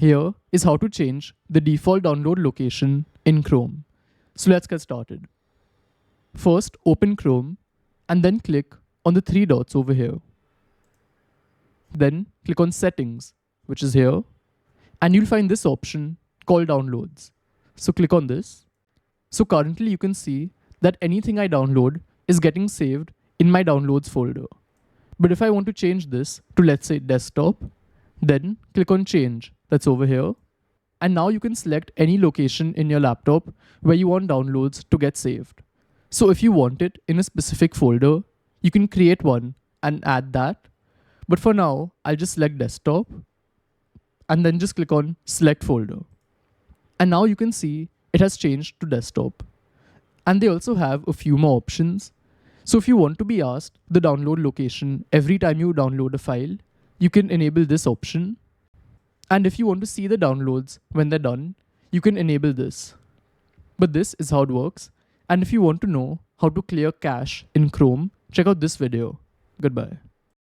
Here is how to change the default download location in Chrome. So let's get started. First, open Chrome and then click on the three dots over here. Then click on Settings, which is here, and you'll find this option called Downloads. So click on this. So currently you can see that anything I download is getting saved in my Downloads folder. But if I want to change this to, let's say, Desktop, then click on Change, that's over here. And now you can select any location in your laptop where you want downloads to get saved. So if you want it in a specific folder, you can create one and add that. But for now, I'll just select Desktop and then just click on Select Folder. And now you can see it has changed to Desktop. And they also have a few more options. So if you want to be asked the download location every time you download a file, you can enable this option. And if you want to see the downloads when they're done, you can enable this. But this is how it works. And if you want to know how to clear cache in Chrome, check out this video. Goodbye.